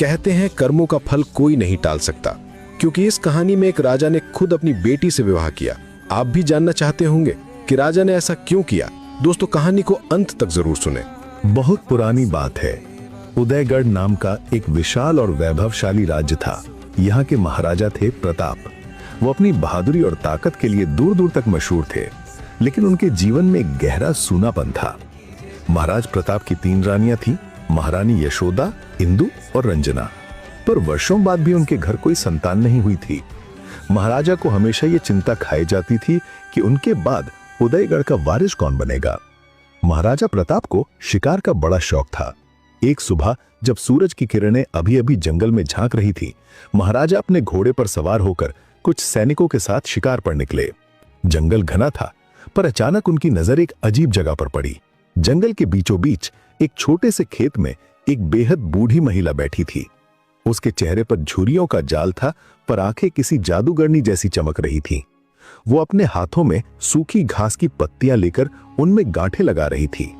कहते हैं कर्मों का फल कोई नहीं टाल सकता, क्योंकि इस कहानी में एक राजा ने खुद अपनी बेटी से विवाह किया। आप भी जानना चाहते होंगे कि राजा ने ऐसा क्यों किया। दोस्तों, कहानी को अंत तक जरूर सुने। बहुत पुरानी बात है। उदयगढ़ नाम का एक विशाल और वैभवशाली राज्य था। यहाँ के महाराजा थे प्रताप। वो अपनी बहादुरी और ताकत के लिए दूर दूर तक मशहूर थे, लेकिन उनके जीवन में एक गहरा सूनापन था। महाराज प्रताप की 3 रानियां थीं, महारानी यशोदा, इंदु और रंजना। पर वर्षों बाद भी उनके घर कोई संतान नहीं हुई थी। महाराजा को हमेशा ये चिंता खाई जाती थी कि उनके बाद उदयगढ़ का वारिस कौन बनेगा। महाराजा प्रताप को शिकार का बड़ा शौक था। एक सुबह जब सूरज की किरणें अभी अभी जंगल में झांक रही थी, महाराजा अपने घोड़े पर सवार होकर कुछ सैनिकों के साथ शिकार पर निकले। जंगल घना था, पर अचानक उनकी नजर एक अजीब जगह पर पड़ी। जंगल के बीचों बीच एक छोटे से खेत में एक बेहद बूढ़ी महिला बैठी थी। उसके चेहरे पर झुर्रियों का जाल था, पर आंखें किसी जादूगरनी जैसी चमक रही थीं। वो अपने हाथों में सूखी घास की पत्तियां लेकर उनमें गांठें लगा रही थी।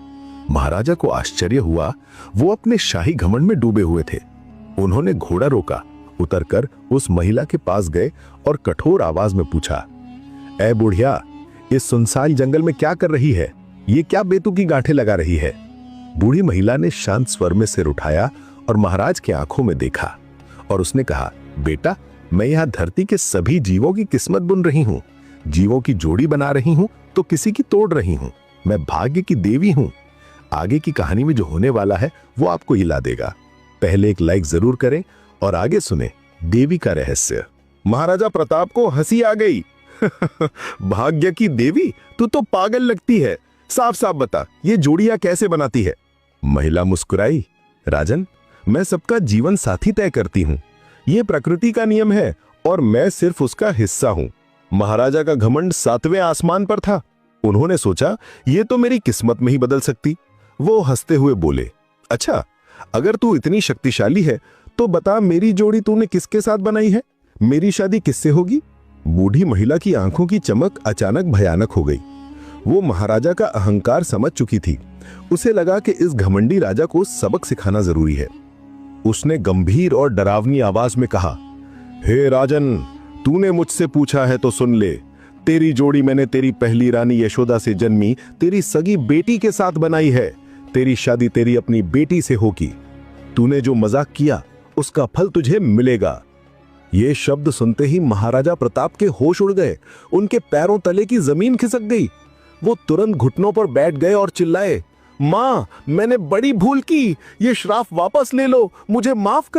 महाराजा को आश्चर्य हुआ। वो अपने शाही घमंड में डूबे हुए थे। उन्होंने घोड़ा रोका, उतरकर उस महिला के पास गए और कठोर आवाज में पूछा, ऐ बुढ़िया, इस सुनसान जंगल में क्या कर रही है? ये क्या बेतुकी गांठें लगा रही है? बूढ़ी महिला ने शांत स्वर में सिर उठाया और महाराज की आंखों में देखा और उसने कहा, बेटा, मैं यहाँ धरती के सभी जीवों की किस्मत बुन रही हूँ। जीवों की जोड़ी बना रही हूँ तो किसी की तोड़ रही हूँ। मैं भाग्य की देवी हूँ। आगे की कहानी में जो होने वाला है वो आपको हिला देगा। पहले एक लाइक जरूर करें और आगे सुने देवी का रहस्य। महाराजा प्रताप को हंसी आ गई। भाग्य की देवी, तू तो पागल लगती है। साफ साफ बता, ये जोड़ियां कैसे बनाती है? महिला मुस्कुराई, राजन, मैं सबका जीवन साथी तय करती हूँ। ये प्रकृति का नियम है और मैं सिर्फ उसका हिस्सा हूँ। महाराजा का घमंड 7वें आसमान पर था। उन्होंने सोचा ये तो मेरी किस्मत में ही बदल सकती। वो हंसते हुए बोले, अच्छा, अगर तू इतनी शक्तिशाली है तो बता, मेरी जोड़ी तूने किसके साथ बनाई है? मेरी शादी किससे होगी? बूढ़ी महिला की आंखों की चमक अचानक भयानक हो गई। वो महाराजा का अहंकार समझ चुकी थी। उसे लगा कि इस घमंडी राजा को सबक सिखाना जरूरी है। उसने गंभीर और डरावनी आवाज में कहा, हे राजन, तूने मुझसे पूछा है तो सुन ले। तेरी जोड़ी मैंने तेरी पहली रानी यशोदा से जन्मी तेरी सगी बेटी के साथ बनाई है। तेरी शादी तेरी अपनी बेटी से होगी। तूने जो मजाक किया उसका फल तुझे मिलेगा। ये शब्द सुनते ही महाराजा प्रताप के होश उड़ गए। उनके पैरों तले की जमीन खिसक गई। वो तुरंत घुटनों पर बैठ गए और चिल्लाए, मां, मैंने बड़ी भूल की। ये श्राप वापस ले लो, मुझे माफ कर